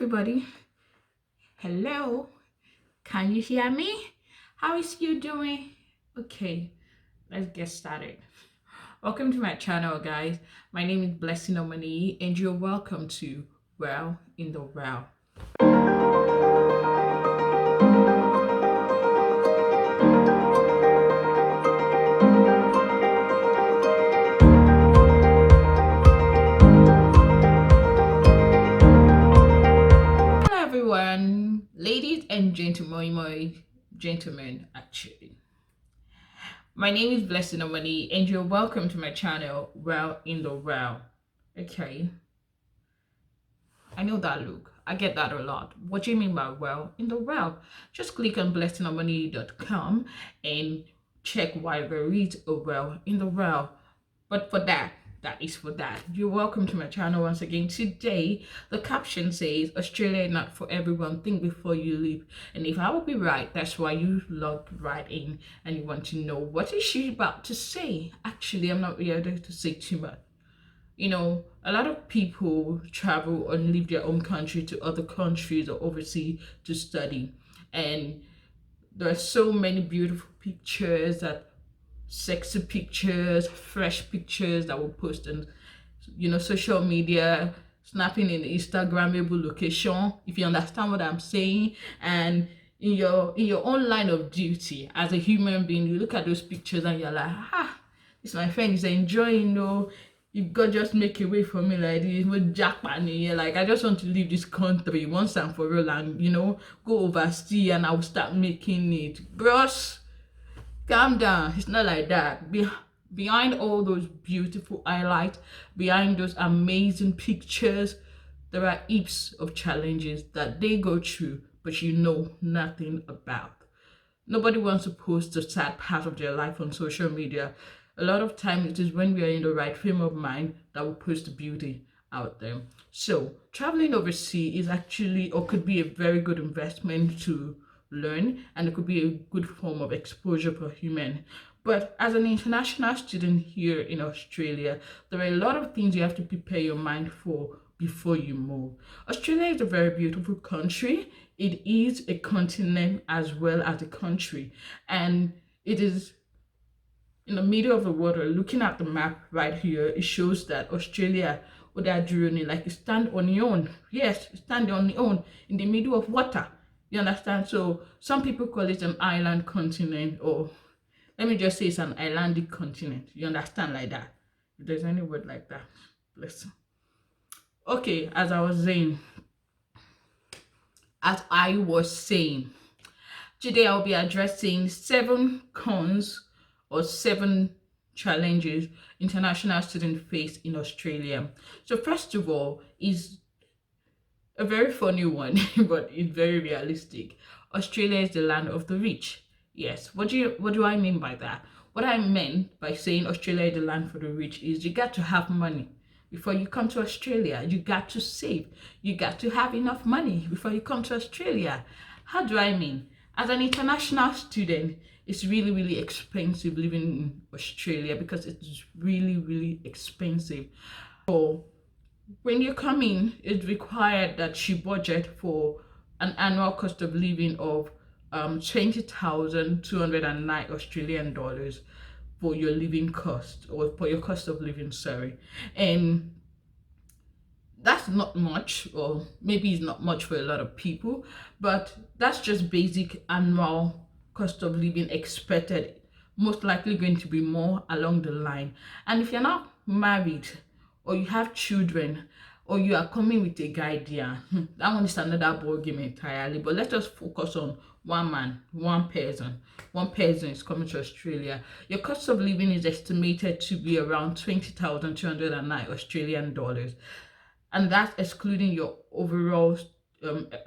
Everybody, hello. Can you hear me? How is you doing? Okay, let's get started. Welcome to my channel, guys. My name is Blessing Omani, and you're welcome to Well in the Well. Hello, everyone, ladies and gentlemen, actually. My name is Blessing Omani, and you're welcome to my channel, Well in the Well. Okay. I know that look. I get that a lot. What do you mean by well in the well? Just click on blessingharmony.com and check why there is a well in the well. But for that is for that. You're welcome to my channel once again. Today, the caption says, Australia is not for everyone. Think before you leave. And if I will be right, that's why you logged right in and you want to know what is she about to say. Actually, I'm not ready to say too much. A lot of people travel and leave their own country to other countries or overseas to study. And there are so many beautiful pictures, that sexy pictures, fresh pictures that will post on, social media, snapping in Instagrammable location, if you understand what I'm saying. And in your own line of duty as a human being, you look at those pictures and you're like, this my friend is enjoying, if God just make a way for me like this, with jackpot, yeah, like I just want to leave this country once and for all and go overseas and I'll start making it. Bros, calm down. It's not like that. Behind all those beautiful highlights, behind those amazing pictures, there are heaps of challenges that they go through, but you know nothing about. Nobody wants to post the sad part of their life on social media. A lot of time it is when we are in the right frame of mind that we post the beauty out there. So traveling overseas is actually, or could be, a very good investment to learn, and it could be a good form of exposure for human. But as an international student here in Australia, there are a lot of things you have to prepare your mind for before you move. Australia is a very beautiful country. It is a continent as well as a country, and it is in the middle of the water. Looking at the map right here, it shows that Australia, what they're doing, like you stand on your own. Yes, you stand on your own in the middle of water. You understand? So some people call it an island continent, or let me just say it's an islandic continent. You understand, like that? If there's any word like that, listen. Okay, as I was saying, today I'll be addressing 7 cons or 7 challenges international students face in Australia. So first of all is a very funny one, but it's very realistic. Australia is the land of the rich. Yes. What do I mean by that? What I meant by saying Australia is the land for the rich is you got to have money. Before you come to Australia, you got to save. You got to have enough money before you come to Australia. How do I mean? As an international student, it's really, really expensive living in Australia because it's really, really expensive. So when you come in, it's required that you budget for an annual cost of living of 20,209 Australian dollars for your living cost, or for your cost of living, sorry. And that's not much, or maybe it's not much for a lot of people, but that's just basic annual cost of living expected. Most likely going to be more along the line. And if you're not married, or you have children, or you are coming with a guardian, that one is another ball game entirely. But let us focus on one man, one person. One person is coming to Australia. Your cost of living is estimated to be around 20,209 Australian dollars, and that's excluding your overall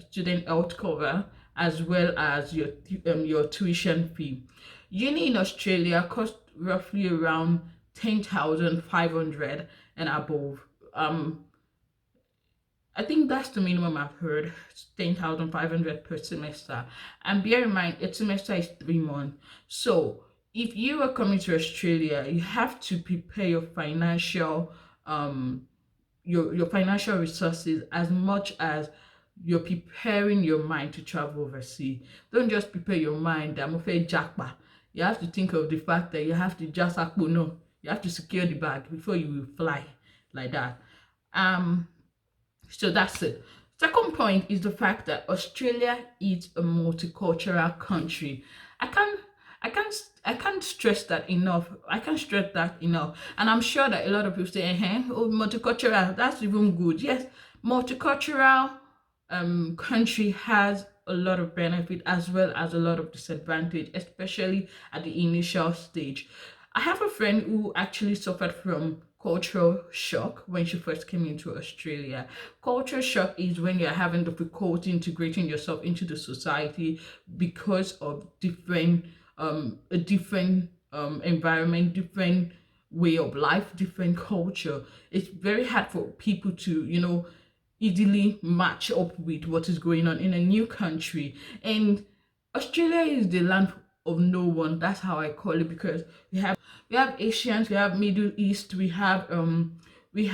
student health cover, as well as your tuition fee. Uni in Australia costs roughly around 10,500 and above. I think that's the minimum I've heard. It's 10,500 per semester. And bear in mind, a semester is 3 months. So if you are coming to Australia, you have to prepare your financial financial resources as much as you're preparing your mind to travel overseas. Don't just prepare your mind that I'm afraid jackpot. You have to think of the fact that you have to just no, you have to secure the bag before you will fly like that. Um, so that's it. Second point is the fact that Australia is a multicultural country. I can't I can't stress that enough. I can't stress that enough. And I'm sure that a lot of people say, oh, multicultural, that's even good. Yes, multicultural country has a lot of benefit as well as a lot of disadvantage, especially at the initial stage. I have a friend who actually suffered from cultural shock when she first came into Australia. Cultural shock is when you're having difficulty integrating yourself into the society because of a different environment, different way of life, different culture. It's very hard for people to, easily match up with what is going on in a new country. And Australia is the land of no one. That's how I call it, because we have Asians, we have Middle East, we have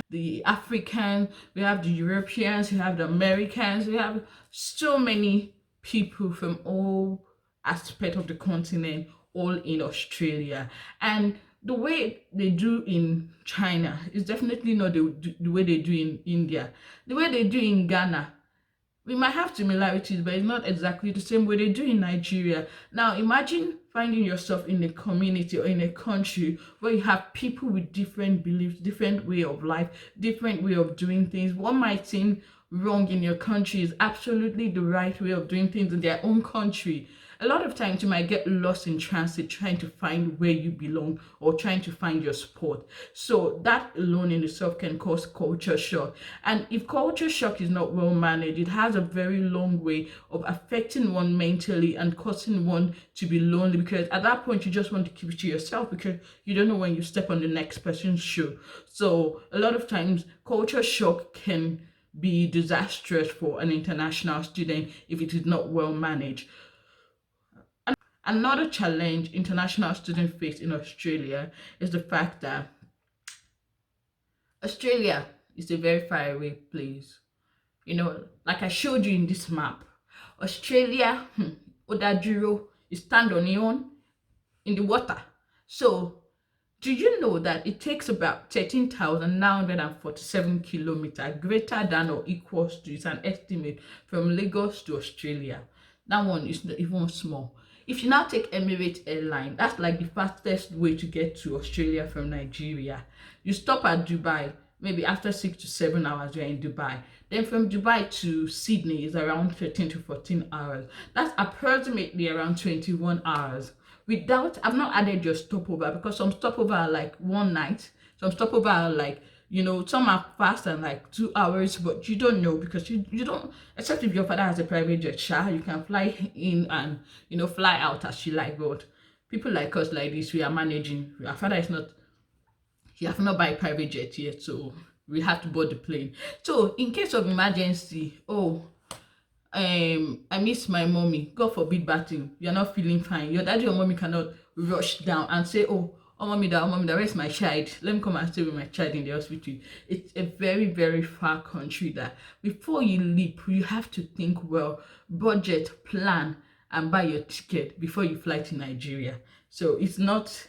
the Africans, we have the Europeans, we have the Americans, we have so many people from all aspects of the continent, all in Australia. And the way they do in China is definitely not the way they do in India. The way they do in Ghana, we might have similarities, but it's not exactly the same way they do in Nigeria. Now, imagine finding yourself in a community or in a country where you have people with different beliefs, different way of life, different way of doing things. What might seem wrong in your country is absolutely the right way of doing things in their own country. A lot of times you might get lost in transit trying to find where you belong or trying to find your spot. So that alone in itself can cause culture shock. And if culture shock is not well managed, it has a very long way of affecting one mentally and causing one to be lonely, because at that point you just want to keep it to yourself because you don't know when you step on the next person's shoe. So a lot of times culture shock can be disastrous for an international student if it is not well managed. Another challenge international students face in Australia is the fact that Australia is a very far away place. Like I showed you in this map, Australia, Odajuro, is stand on your own in the water. So, do you know that it takes about 13,947 kilometers, greater than or equals to, it's an estimate, from Lagos to Australia? That one is not even small. If you now take Emirates Airline, that's like the fastest way to get to Australia from Nigeria. You stop at Dubai, maybe after 6 to 7 hours, you're in Dubai. Then from Dubai to Sydney is around 13 to 14 hours. That's approximately around 21 hours. I've not added your stopover, because some stopover are like one night, some stopover are like, some are fast and like 2 hours, but you don't know because you don't, except if your father has a private jet, you can fly in and, fly out as you like. But people like us, like this, we are managing. Our father is not, he have not buy a private jet yet, so we have to board the plane. So in case of emergency, I miss my mommy, God forbid bad thing, you're not feeling fine, your daddy or mommy cannot rush down and say, oh mommy, where's my child, let me come and stay with my child in the hospital. It's a very, very far country that before you leap, you have to think well, budget, plan, and buy your ticket before you fly to Nigeria. So it's not,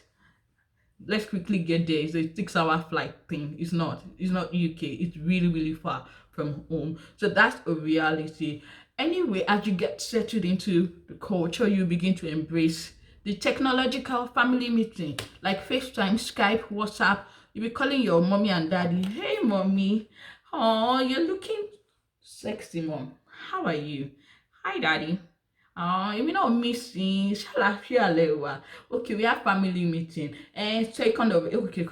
let's quickly get there, it's a 6-hour flight thing. It's not UK. It's really, really far from home. So that's a reality. Anyway, as you get settled into the culture, you begin to embrace the technological family meeting, like FaceTime, Skype, WhatsApp. You'll be calling your mommy and daddy. Hey mommy, oh, you're looking sexy, mom. How are you? Hi daddy. You not missing. Okay, we have family meeting. And so kind of okay,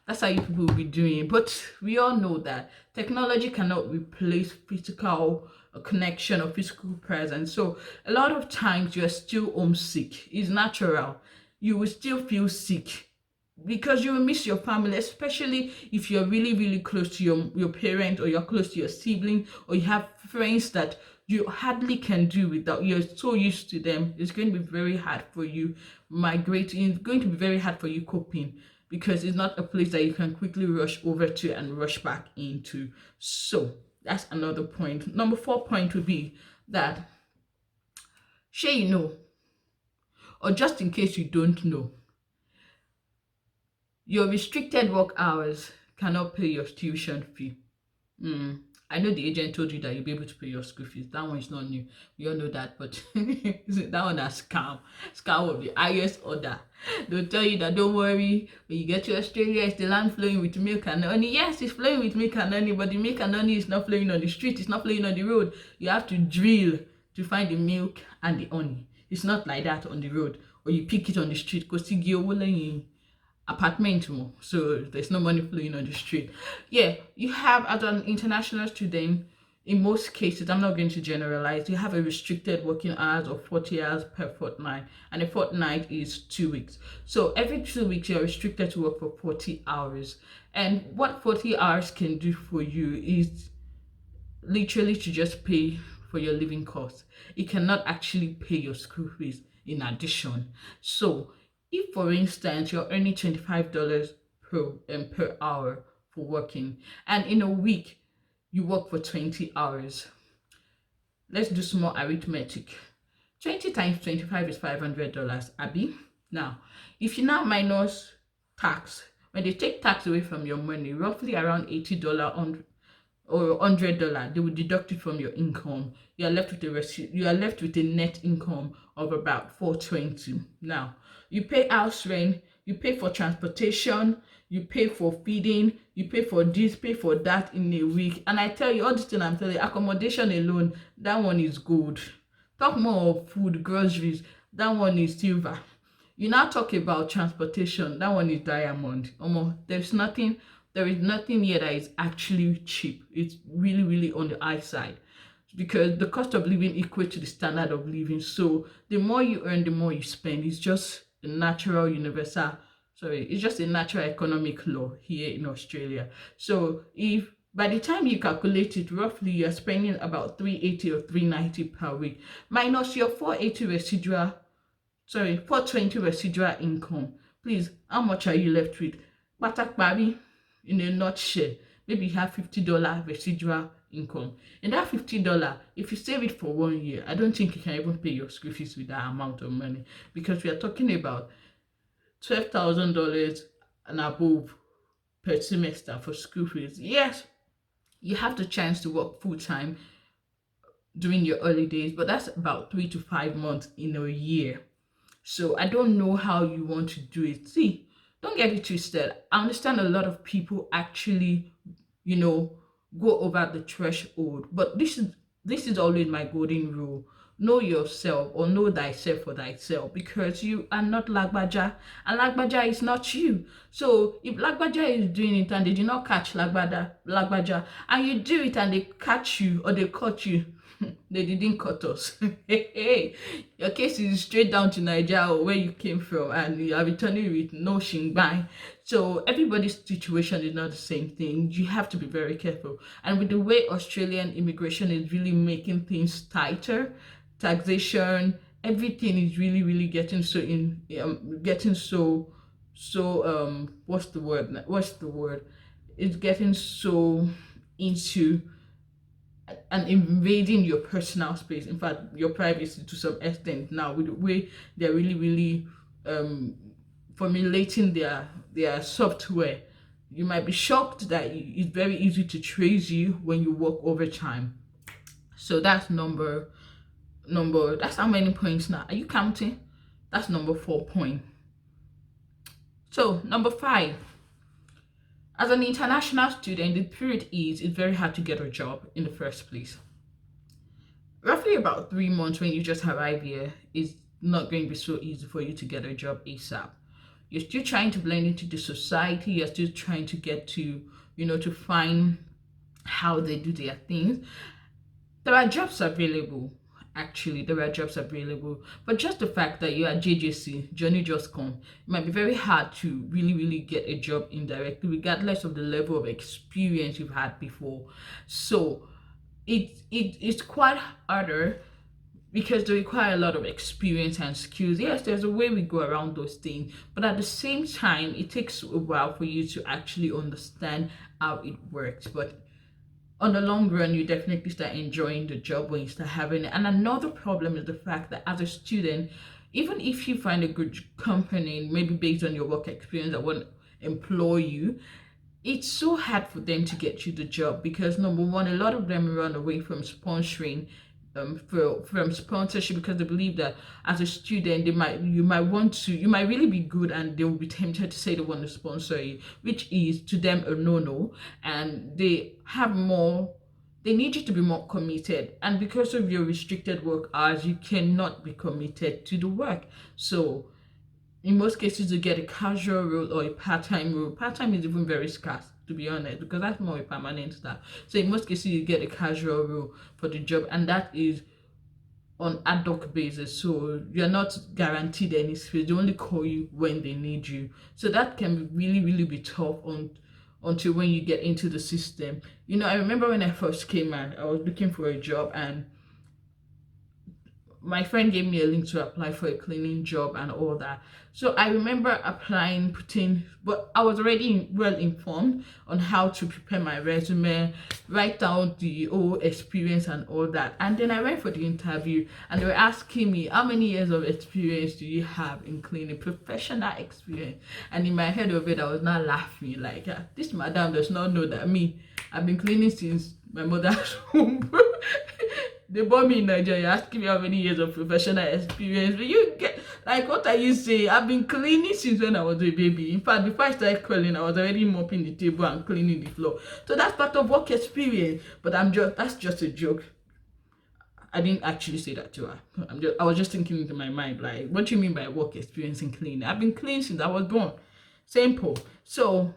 that's how you people will be doing. But we all know that technology cannot replace physical connection or physical presence. So a lot of times you're still homesick. It's natural. You will still feel sick because you will miss your family, especially if you're really, really close to your parent, or you're close to your sibling, or you have friends that you hardly can do without. You're so used to them. It's going to be very hard for you migrating. It's going to be very hard for you coping, because it's not a place that you can quickly rush over to and rush back into. So That's another point. Number 4 point would be that, sure you know, or just in case you don't know, your restricted work hours cannot pay your tuition fee. Mm. I know the agent told you that you'll be able to pay your school fees. That one is not new. We all know that, but that one is scam. Scam of the highest order. They'll tell you that don't worry, when you get to Australia, it's the land flowing with milk and honey. Yes, it's flowing with milk and honey, but the milk and honey is not flowing on the street, it's not flowing on the road. You have to drill to find the milk and the honey. It's not like that on the road, or you pick it on the street because apartment more, so there's no money flowing on the street. Yeah, you have, as an international student, in most cases, I'm not going to generalize, you have a restricted working hours of 40 hours per fortnight, and a fortnight is 2 weeks. So every 2 weeks you're restricted to work for 40 hours. And what 40 hours can do for you is literally to just pay for your living costs. It cannot actually pay your school fees in addition. So if, for instance, you're earning $25 per hour for working, and in a week you work for 20 hours, let's do small arithmetic. 20 times 25 is $500, Abby. Now, if you now minus tax, when they take tax away from your money, roughly around $80 on or $100, they will deduct it from your income. You are left with a net income of about $420. Now, you pay house rent, you pay for transportation, you pay for feeding, you pay for this, pay for that in a week. And I tell you, all this thing I'm telling you, accommodation alone, that one is gold. Talk more of food, groceries, that one is silver. You now talk about transportation, that one is diamond. There is nothing here that is actually cheap. It's really, really on the high side, because the cost of living equates to the standard of living. So the more you earn, the more you spend. It's just a natural economic law here in Australia. So if by the time you calculate it, roughly you're spending about $380 or $390 per week, minus your $420 residual income. Please, how much are you left with? Batakbabi, in a nutshell, maybe you have $50 residual income. And that $50, if you save it for 1 year, I don't think you can even pay your school fees with that amount of money, because we are talking about $12,000 and above per semester for school fees. Yes, you have the chance to work full-time during your holidays, but that's about 3 to 5 months in a year. So I don't know how you want to do it. See, don't get it twisted. I understand a lot of people actually, go over the threshold, but this is always my golden rule. Know yourself, or know thyself for thyself, because you are not Lagbaja, and Lagbaja is not you. So if Lagbaja is doing it and they did not catch Lagbaja, and you do it and they catch you or they caught you, they didn't cut us. Hey, your case is straight down to Nigeria, or where you came from, and you are returning with no shingbai. So everybody's situation is not the same thing. You have to be very careful. And with the way Australian immigration is really making things tighter, taxation, everything is really, really getting so what's the word? It's getting so into and invading your personal space, in fact your privacy to some extent now, with the way they're really, really formulating their software. You might be shocked that it's very easy to trace you when you work overtime. So that's that's how many points now? Are you counting? That's number 4 point. So number 5, as an international student, the period it's very hard to get a job in the first place. Roughly about 3 months when you just arrive here is not going to be so easy for you to get a job ASAP. You're still trying to blend into the society. You're still trying to get to, to find how they do their things. There are jobs available. Actually, there are jobs available, but just the fact that you are JJC, Johnny Just Come, it might be very hard to really, really get a job indirectly, regardless of the level of experience you've had before. So it's quite harder, because they require a lot of experience and skills. Yes, there's a way we go around those things, but at the same time, it takes a while for you to actually understand how it works. But on the long run, you definitely start enjoying the job when you start having it. And another problem is the fact that as a student, even if you find a good company, maybe based on your work experience that won't employ you, it's so hard for them to get you the job because number one, a lot of them run away from sponsoring, from sponsorship, because they believe that as a student you might really be good and they will be tempted to say they want to sponsor you, which is to them a no, and they need you to be more committed, and because of your restricted work hours you cannot be committed to the work. So in most cases you get a casual role or a part-time role. Part-time is even very scarce, to be honest, because that's more a permanent staff. So in most cases you get a casual role for the job, and that is on ad hoc basis, so you're not guaranteed any space. They only call you when they need you, so that can really be tough until when you get into the system. I remember when I first came out, I was looking for a job, and my friend gave me a link to apply for a cleaning job and all that. So I remember applying, but I was already well informed on how to prepare my resume, write down the whole experience and all that. And then I went for the interview, and they were asking me, how many years of experience do you have in cleaning, professional experience? And in my head of it, I was not laughing, like, this madam does not know that I've been cleaning since my mother's home. They bought me in Nigeria, asking me how many years of professional experience. But you get, like, what are you saying? I've been cleaning since when I was a baby. In fact, before I started cleaning, I was already mopping the table and cleaning the floor. So that's part of work experience. But that's just a joke. I didn't actually say that to her. I was just thinking into my mind, like, what do you mean by work experience in cleaning? I've been cleaning since I was born. Simple. So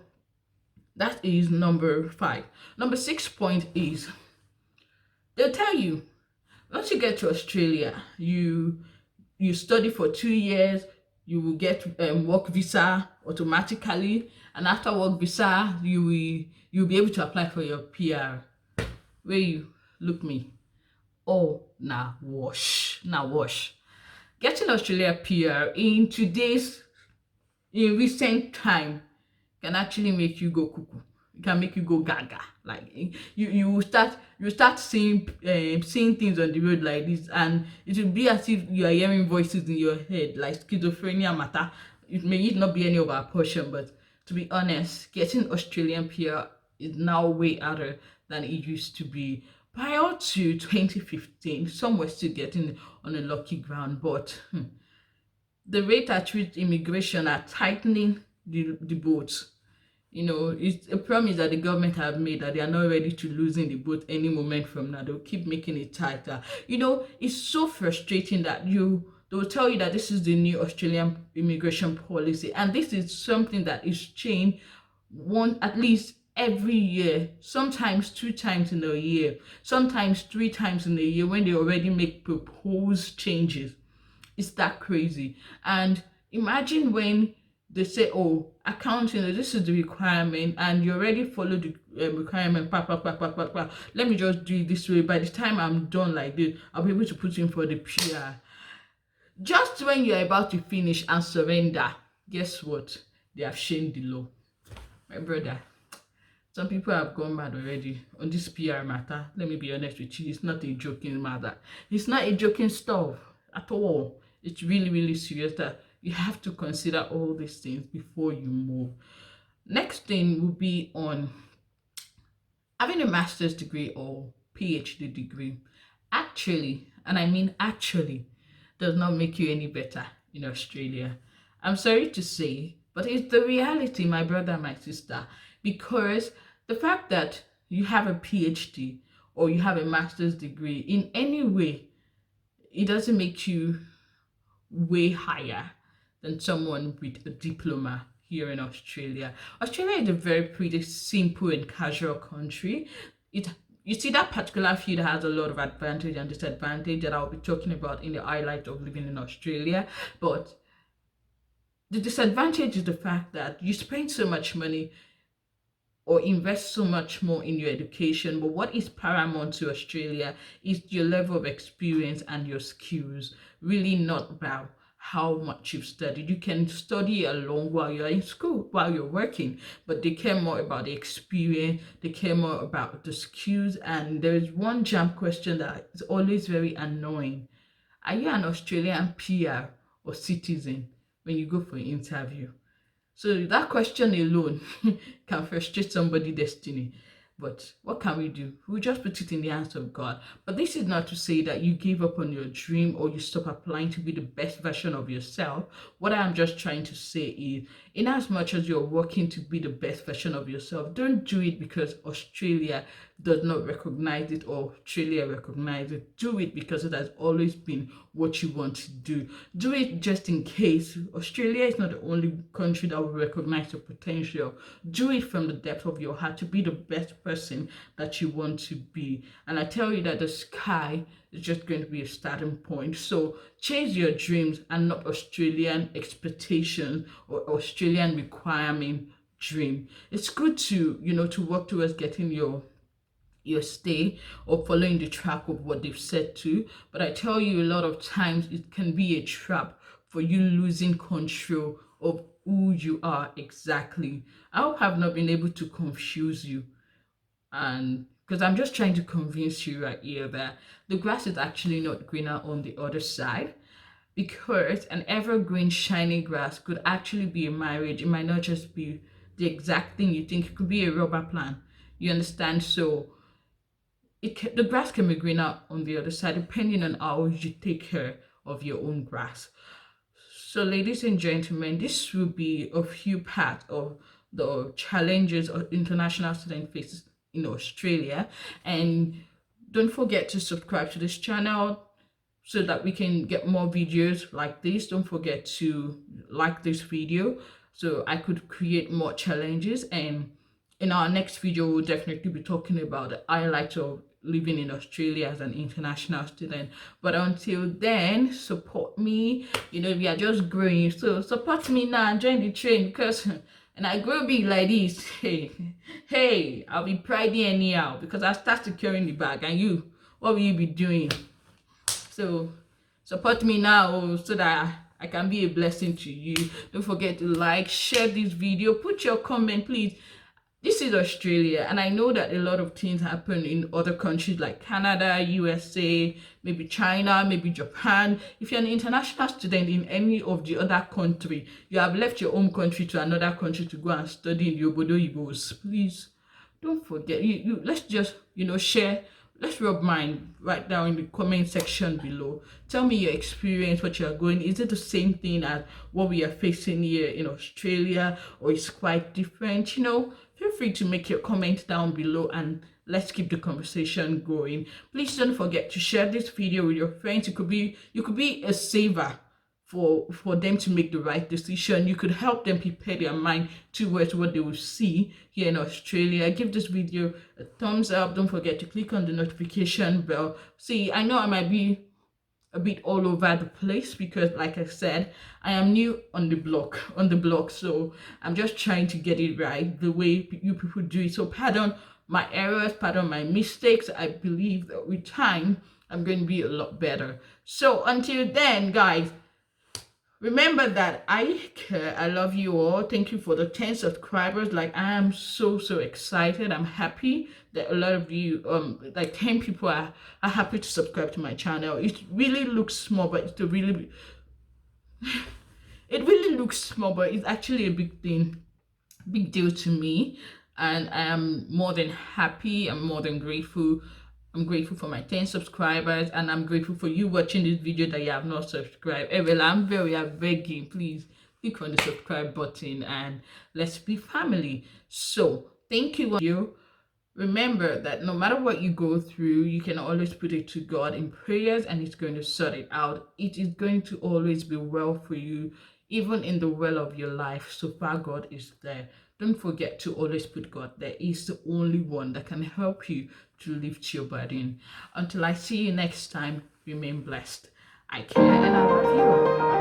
that is number 5. Number 6 point is, they'll tell you, once you get to Australia, you study for 2 years, you will get work visa automatically, and after work visa, you'll be able to apply for your PR. Where you look me? Oh, now wash. Getting Australia PR in recent time can actually make you go cuckoo. It can make you go gaga. Like you start seeing things on the road like this, and it will be as if you are hearing voices in your head, like schizophrenia matter. It may not be any of our portion, but to be honest, getting Australian PR is now way harder than it used to be. Prior to 2015, some were still getting on a lucky ground, but the rate at which immigration are tightening the boats. It's a promise that the government have made that they are not ready to losing the boat any moment from now. They'll keep making it tighter. It's so frustrating that they'll tell you that this is the new Australian immigration policy, and this is something that is changed at least every year, sometimes 2 times in a year, sometimes 3 times in a year, when they already make proposed changes. It's that crazy. And imagine when they say, oh, accounting, this is the requirement, and you already follow the requirement, let me just do it this way. By the time I'm done like this, I'll be able to put in for the PR. Just when you're about to finish and surrender, guess what? They have changed the law. My brother, some people have gone mad already on this PR matter. Let me be honest with you, it's not a joking matter. It's not a joking stuff at all. It's really serious that you have to consider all these things before you move. Next thing will be on having a master's degree or PhD degree. Actually, and I mean actually, does not make you any better in Australia. I'm sorry to say, but it's the reality, my brother, my sister, because the fact that you have a PhD or you have a master's degree in any way, it doesn't make you way higher than someone with a diploma here in Australia. Australia is a very pretty simple and casual country. You see, that particular field has a lot of advantage and disadvantage that I'll be talking about in the highlight of living in Australia. But the disadvantage is the fact that you spend so much money or invest so much more in your education, but what is paramount to Australia is your level of experience and your skills, really not about how much you've studied. You can study along while you're in school, while you're working, but they care more about the experience, they care more about the skills. And there is one jam question that is always very annoying. Are you an Australian PR or citizen when you go for an interview? So that question alone can frustrate somebody's destiny. But what can we do? We just put it in the hands of God. But this is not to say that you give up on your dream or you stop applying to be the best version of yourself. What I'm just trying to say is, in as much as you're working to be the best version of yourself, don't do it because Australia does not recognize it or Australia recognizes it. Do it because it has always been what you want to do. Do it just in case. Australia is not the only country that will recognize your potential. Do it from the depth of your heart to be the best person that you want to be. And I tell you that the sky is just going to be a starting point. So chase your dreams and not Australian expectations or Australian requirement dream. It's good to, to work towards getting your stay or following the track of what they've said to, but I tell you, a lot of times it can be a trap for you losing control of who you are exactly. I hope I've not been able to confuse you, and because I'm just trying to convince you right here that the grass is actually not greener on the other side, because an evergreen shiny grass could actually be a marriage. It might not just be the exact thing you think. It could be a rubber plant, you understand? So the grass can be greener on the other side depending on how you take care of your own grass. So ladies and gentlemen, this will be a few parts of the challenges of international student faces in Australia. And don't forget to subscribe to this channel so that we can get more videos like this. Don't forget to like this video so I could create more challenges. And in our next video, we'll definitely be talking about the highlights of living in Australia as an international student. But until then, support me. We are just growing, so support me now and join the train, because and I grow big like this, hey, I'll be pridey anyhow, because I start securing the bag. And you, what will you be doing? So support me now so that I can be a blessing to you. Don't forget to like, share this video, put your comment, please. This is Australia, and I know that a lot of things happen in other countries like Canada, USA, maybe China, maybe Japan. If you're an international student in any of the other country, you have left your home country to another country to go and study in the Obodo Ibos, please don't forget, let's just, share. Let's rub mine right down in the comment section below. Tell me your experience, what you're going. Is it the same thing as what we are facing here in Australia, or is quite different? Feel free to make your comment down below and let's keep the conversation going. Please don't forget to share this video with your friends. You could be a saver for them to make the right decision. You could help them prepare their mind towards what they will see here in Australia. Give this video a thumbs up. Don't forget to click on the notification bell. See, I know I might be a bit all over the place because, like I said, I am new on the block, so I'm just trying to get it right the way you people do it. So pardon my errors, pardon my mistakes. I believe that with time I'm going to be a lot better. So until then, guys, remember that I care. I love you all. Thank you for the 10 subscribers. Like, I am so excited. I'm happy that a lot of you, like 10 people are happy to subscribe to my channel. It really looks small, but it really looks small, but it's actually a big deal to me. And I am more than happy. I'm more than grateful. I'm grateful for my 10 subscribers, and I'm grateful for you watching this video that you have not subscribed. Well, I'm begging, please click on the subscribe button and let's be family. So thank you. Remember that no matter what you go through, you can always put it to God in prayers and He's going to sort it out. It is going to always be well for you, even in the well of your life. So far, God is there. Don't forget to always put God there. He's the only one that can help you to lift your burden. Until I see you next time, remain blessed. I care and I love you.